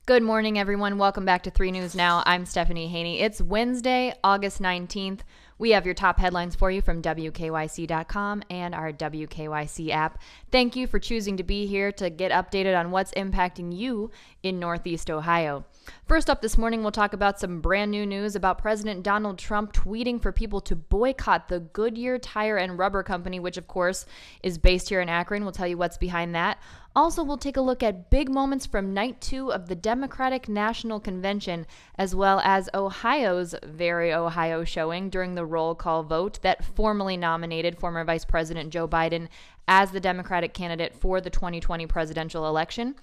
Good morning, everyone. Welcome back to 3 News Now. I'm Stephanie Haney. It's Wednesday, August 19th. We have your top headlines for you from WKYC.com and our WKYC app. Thank you for choosing to be here to get updated on what's impacting you in Northeast Ohio. First up this morning, we'll talk about some brand new news about President Donald Trump tweeting for people to boycott the Goodyear Tire and Rubber Company, which of course is based here in Akron. We'll tell you what's behind that. Also, we'll take a look at big moments from night 2 of the Democratic National Convention, as well as Ohio's very Ohio showing during the roll call vote that formally nominated former Vice President Joe Biden as the Democratic candidate for the 2020 presidential election.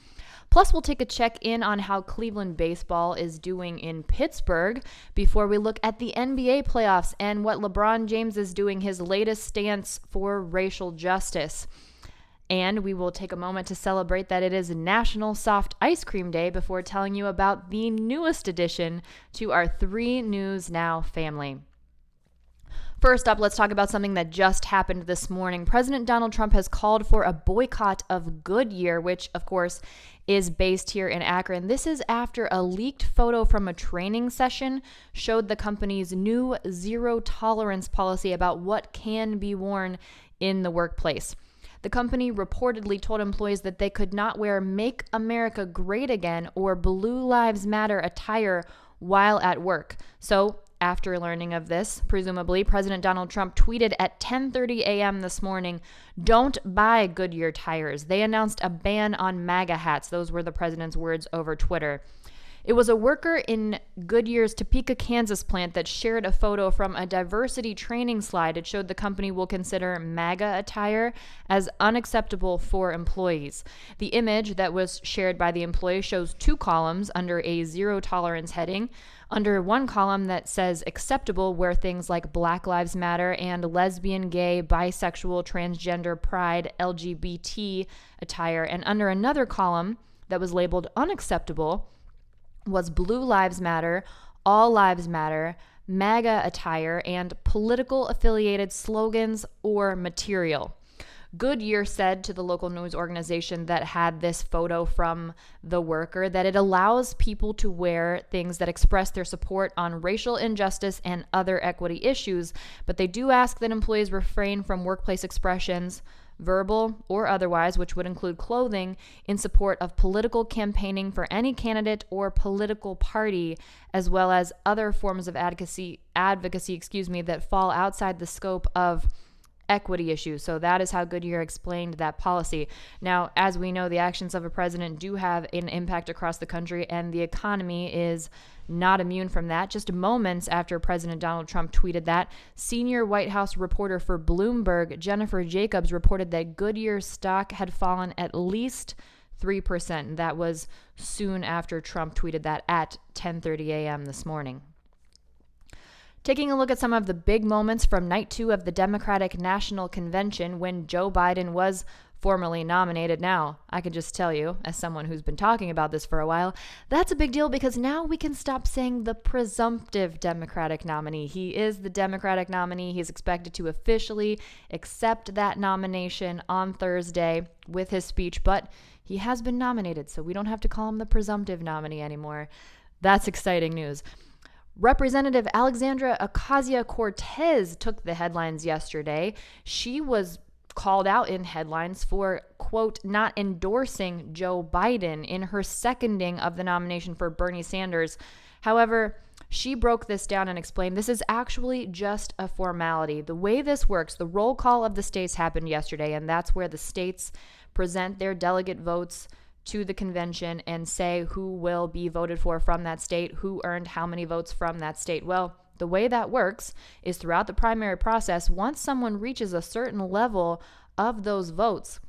Plus, we'll take a check-in on how Cleveland baseball is doing in Pittsburgh before we look at the NBA playoffs and what LeBron James is doing, his latest stance for racial justice. And we will take a moment to celebrate that it is National Soft Ice Cream Day before telling you about the newest addition to our 3 News Now family. First up, let's talk about something that just happened this morning. President Donald Trump has called for a boycott of Goodyear, which, of course, is based here in Akron. This is after a leaked photo from a training session showed the company's new zero-tolerance policy about what can be worn in the workplace. The company reportedly told employees that they could not wear Make America Great Again or Blue Lives Matter attire while at work. So, after learning of this, presumably, President Donald Trump tweeted at 10:30 a.m. this morning, "Don't buy Goodyear tires." They announced a ban on MAGA hats. Those were the president's words over Twitter. It was a worker in Goodyear's Topeka, Kansas plant that shared a photo from a diversity training slide. It showed the company will consider MAGA attire as unacceptable for employees. The image that was shared by the employee shows 2 columns under a zero tolerance heading. Under one column that says acceptable wear things like Black Lives Matter and lesbian, gay, bisexual, transgender, pride, LGBT attire. And under another column that was labeled unacceptable was Blue Lives Matter, All Lives Matter, MAGA attire, and political affiliated slogans or material. Goodyear said to the local news organization that had this photo from the worker that it allows people to wear things that express their support on racial injustice and other equity issues, but they do ask that employees refrain from workplace expressions, verbal or otherwise, which would include clothing, in support of political campaigning for any candidate or political party, as well as other forms of advocacy, that fall outside the scope of equity issues. So that is how Goodyear explained that policy. Now, as we know, the actions of a president do have an impact across the country, and the economy is not immune from that. Just moments after President Donald Trump tweeted that, senior White House reporter for Bloomberg, Jennifer Jacobs, reported that Goodyear's stock had fallen at least 3%. That was soon after Trump tweeted that at 10:30 a.m. this morning. Taking a look at some of the big moments from night 2 of the Democratic National Convention when Joe Biden was formally nominated. Now, I can just tell you, as someone who's been talking about this for a while, that's a big deal because now we can stop saying the presumptive Democratic nominee. He is the Democratic nominee. He's expected to officially accept that nomination on Thursday with his speech, but he has been nominated, so we don't have to call him the presumptive nominee anymore. That's exciting news. Representative Alexandria Ocasio-Cortez took the headlines yesterday. She was called out in headlines for, quote, not endorsing Joe Biden in her seconding of the nomination for Bernie Sanders. However, she broke this down and explained this is actually just a formality. The way this works, the roll call of the states happened yesterday, and that's where the states present their delegate votes to the convention and say who will be voted for from that state, who earned how many votes from that state. Well, the way that works is throughout the primary process, once someone reaches a certain level of those votes,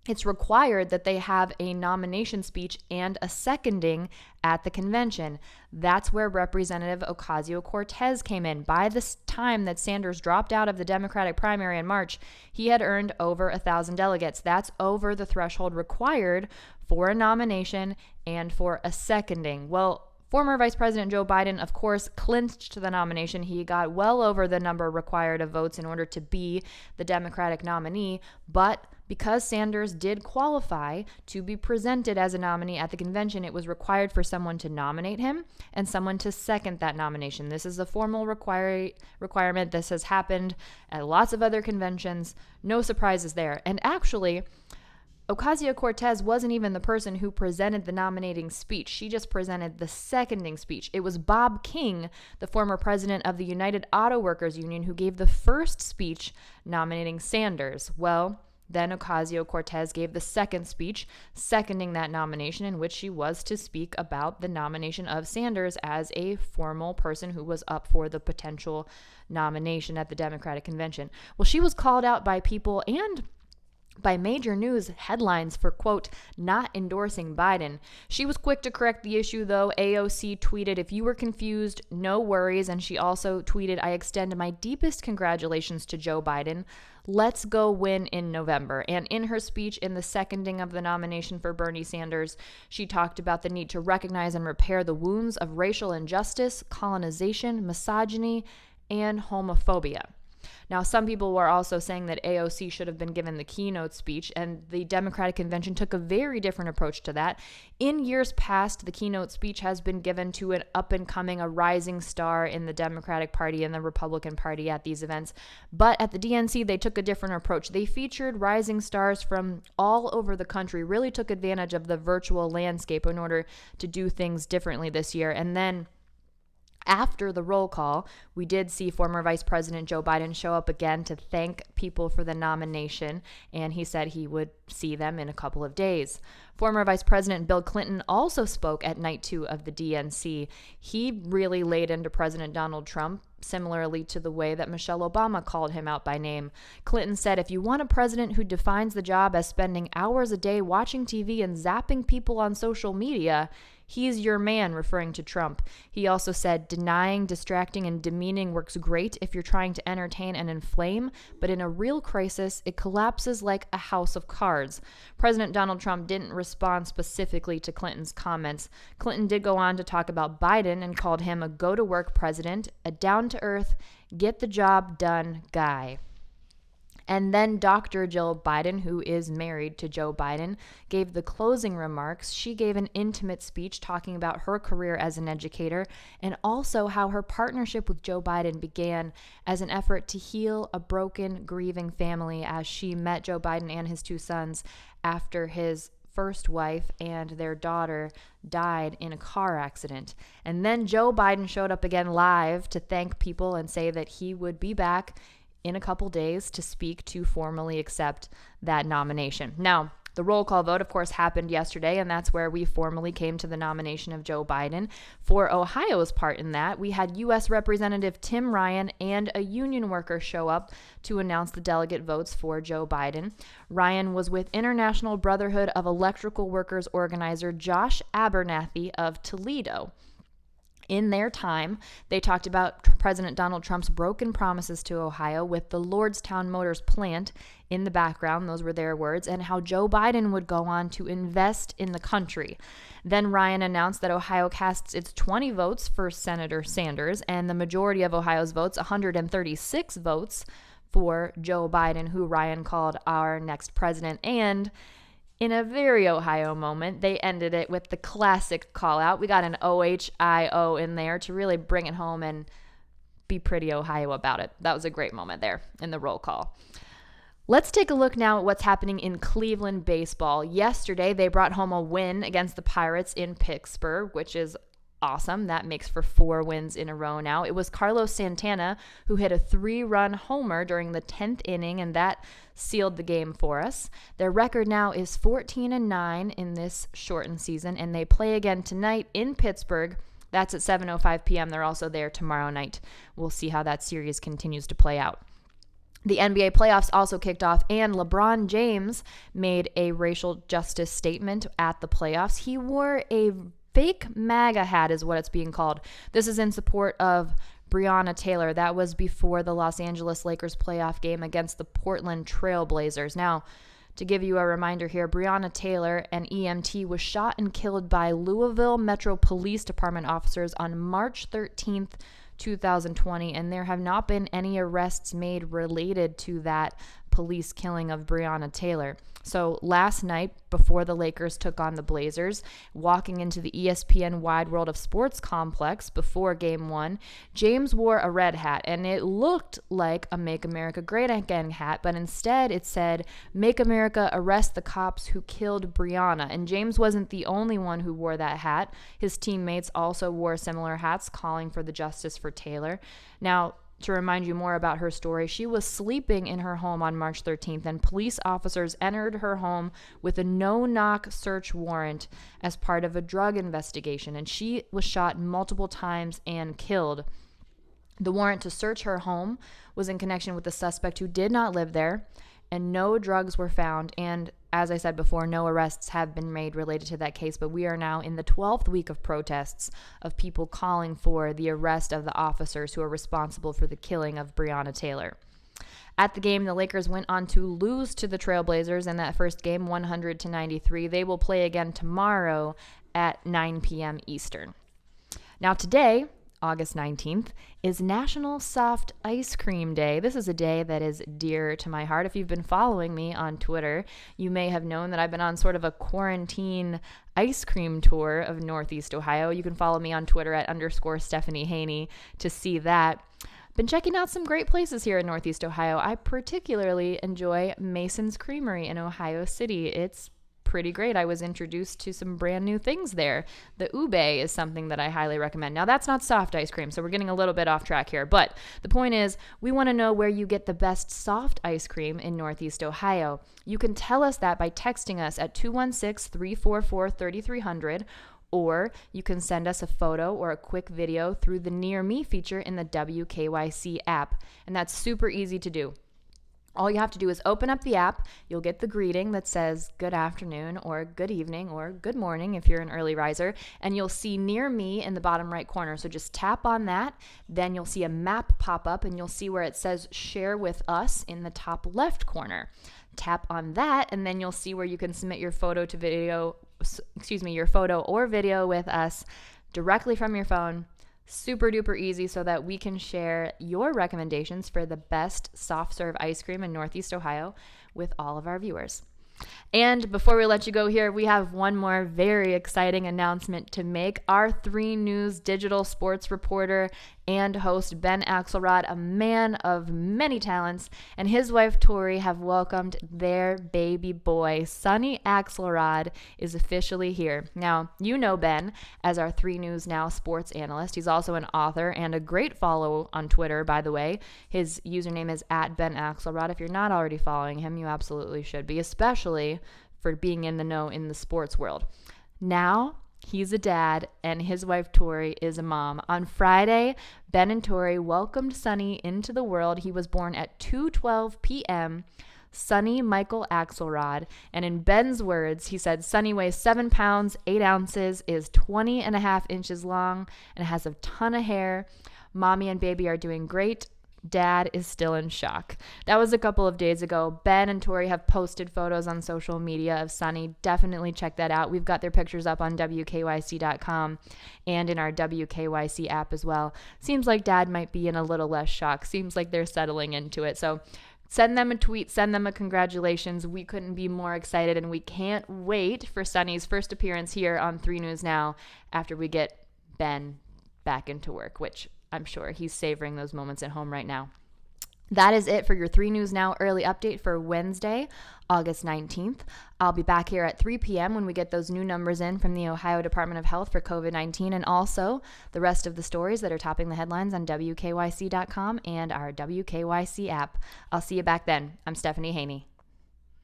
it's required that they have a nomination speech and a seconding at the convention. That's where Representative Ocasio-Cortez came in. By the time that Sanders dropped out of the Democratic primary in March, he had earned over 1,000 delegates. That's over the threshold required for a nomination and for a seconding. Well, Former Vice President Joe Biden, of course, clinched the nomination. He got well over the number required of votes in order to be the Democratic nominee, but because Sanders did qualify to be presented as a nominee at the convention, it was required for someone to nominate him and someone to second that nomination. This is a formal requirement. This has happened at lots of other conventions. No surprises there. And actually, Ocasio-Cortez wasn't even the person who presented the nominating speech. She just presented the seconding speech. It was Bob King, the former president of the United Auto Workers Union, who gave the first speech nominating Sanders. Well, then Ocasio-Cortez gave the second speech, seconding that nomination, in which she was to speak about the nomination of Sanders as a formal person who was up for the potential nomination at the Democratic convention. Well, she was called out by people and by major news headlines for, quote, not endorsing Biden. She was quick to correct the issue, though. AOC tweeted, "If you were confused, no worries." And she also tweeted, "I extend my deepest congratulations to Joe Biden. Let's go win in November." And in her speech in the seconding of the nomination for Bernie Sanders, she talked about the need to recognize and repair the wounds of racial injustice, colonization, misogyny, and homophobia. Now, some people were also saying that AOC should have been given the keynote speech, and the Democratic convention took a very different approach to that. In years past, the keynote speech has been given to an up-and-coming, a rising star in the Democratic Party and the Republican Party at these events. But at the DNC, they took a different approach. They featured rising stars from all over the country, really took advantage of the virtual landscape in order to do things differently this year. And then after the roll call, we did see former Vice President Joe Biden show up again to thank people for the nomination, and he said he would see them in a couple of days. Former Vice President Bill Clinton also spoke at night 2 of the DNC. He really laid into President Donald Trump, similarly to the way that Michelle Obama called him out by name. Clinton said, "If you want a president who defines the job as spending hours a day watching TV and zapping people on social media, he's your man," referring to Trump. He also said, "Denying, distracting, and demeaning works great if you're trying to entertain and inflame, but in a real crisis, it collapses like a house of cards." President Donald Trump didn't respond specifically to Clinton's comments. Clinton did go on to talk about Biden and called him a go-to-work president, a down-to-earth, get-the-job-done guy. And then Dr. Jill Biden, who is married to Joe Biden, gave the closing remarks. She gave an intimate speech talking about her career as an educator and also how her partnership with Joe Biden began as an effort to heal a broken, grieving family as she met Joe Biden and his 2 sons after his first wife and their daughter died in a car accident. And then Joe Biden showed up again live to thank people and say that he would be back in a couple days to speak to formally accept that nomination. Now, the roll call vote, of course, happened yesterday, and that's where we formally came to the nomination of Joe Biden. For Ohio's part in that, we had U.S. Representative Tim Ryan and a union worker show up to announce the delegate votes for Joe Biden. Ryan was with International Brotherhood of Electrical Workers organizer Josh Abernathy of Toledo. In their time, they talked about President Donald Trump's broken promises to Ohio with the Lordstown Motors plant in the background, those were their words, and how Joe Biden would go on to invest in the country. Then Ryan announced that Ohio casts its 20 votes for Senator Sanders, and the majority of Ohio's votes, 136 votes, for Joe Biden, who Ryan called our next president. And in a very Ohio moment, they ended it with the classic call out. We got an OHIO in there to really bring it home and be pretty Ohio about it. That was a great moment there in the roll call. Let's take a look now at what's happening in Cleveland baseball. Yesterday, they brought home a win against the Pirates in Pittsburgh, which is awesome. That makes for 4 wins in a row now. It was Carlos Santana who hit a 3-run homer during the 10th inning, and that sealed the game for us. Their record now is 14-9 in this shortened season, and they play again tonight in Pittsburgh. That's at 7:05 p.m. They're also there tomorrow night. We'll see how that series continues to play out. The NBA playoffs also kicked off, and LeBron James made a racial justice statement at the playoffs. He wore a fake MAGA hat, is what it's being called. This is in support of Breonna Taylor. That was before the Los Angeles Lakers playoff game against the Portland Trail Blazers. Now, To give you a reminder here, Breonna Taylor, an EMT, was shot and killed by Louisville Metro Police Department officers on March 13th, 2020, and there have not been any arrests made related to that police killing of Breonna Taylor. So last night, before the Lakers took on the Blazers, walking into the ESPN Wide World of Sports complex before Game 1, James wore a red hat, and it looked like a Make America Great Again hat, but instead it said, "Make America Arrest the Cops Who Killed Breonna." And James wasn't the only one who wore that hat. His teammates also wore similar hats, calling for the justice for Taylor. Now, to remind you more about her story, she was sleeping in her home on March 13th, and police officers entered her home with a no-knock search warrant as part of a drug investigation, and she was shot multiple times and killed. The warrant to search her home was in connection with the suspect who did not live there, and no drugs were found, and as I said before, no arrests have been made related to that case, but we are now in the 12th week of protests of people calling for the arrest of the officers who are responsible for the killing of Breonna Taylor. At the game, the Lakers went on to lose to the Trailblazers in that first game, 100-93. They will play again tomorrow at 9 p.m. Eastern. Now today, August 19th, is National Soft Ice Cream Day. This is a day that is dear to my heart. If you've been following me on Twitter, you may have known that I've been on sort of a quarantine ice cream tour of Northeast Ohio. You can follow me on Twitter at _Stephanie Haney to see that. Been checking out some great places here in Northeast Ohio. I particularly enjoy Mason's Creamery in Ohio City. It's pretty great. I was introduced to some brand new things there. The ube is something that I highly recommend. Now, that's not soft ice cream, so we're getting a little bit off track here, but the point is, we want to know where you get the best soft ice cream in Northeast Ohio. You can tell us that by texting us at 216-344-3300, or you can send us a photo or a quick video through the Near Me feature in the WKYC app, and that's super easy to do. All you have to do is open up the app. You'll get the greeting that says good afternoon or good evening or good morning if you're an early riser, and you'll see Near Me in the bottom right corner. So just tap on that. Then you'll see a map pop up, and you'll see where it says share with us in the top left corner. Tap on that, and then you'll see where you can submit your photo or video with us directly from your phone. Super duper easy, so that we can share your recommendations for the best soft serve ice cream in Northeast Ohio with all of our viewers. And before we let you go here, we have one more very exciting announcement to make. Our 3 News digital sports reporter and host Ben Axelrod, a man of many talents, and his wife Tori have welcomed their baby boy. Sonny Axelrod is officially here. Now, you know Ben as our 3 News Now sports analyst. He's also an author and a great follow on Twitter, by the way. His username is @Ben Axelrod. If you're not already following him, you absolutely should be, especially for being in the know in the sports world. Now, he's a dad, and his wife Tori is a mom. On Friday, Ben and Tori welcomed Sonny into the world. He was born at 2:12 p.m., Sonny Michael Axelrod. And in Ben's words, he said, Sonny weighs 7 pounds, 8 ounces, is 20.5 inches long, and has a ton of hair. Mommy and baby are doing great. Dad is still in shock. That was a couple of days ago. Ben and Tori have posted photos on social media of Sonny. Definitely check that out. We've got their pictures up on WKYC.com and in our WKYC app as well. Seems like Dad might be in a little less shock. Seems like they're settling into it. So send them a tweet, send them a congratulations. We couldn't be more excited, and we can't wait for Sonny's first appearance here on 3 News Now after we get Ben back into work, which I'm sure he's savoring those moments at home right now. That is it for your 3 News Now early update for Wednesday, August 19th. I'll be back here at 3 p.m. when we get those new numbers in from the Ohio Department of Health for COVID-19, and also the rest of the stories that are topping the headlines on WKYC.com and our WKYC app. I'll see you back then. I'm Stephanie Haney.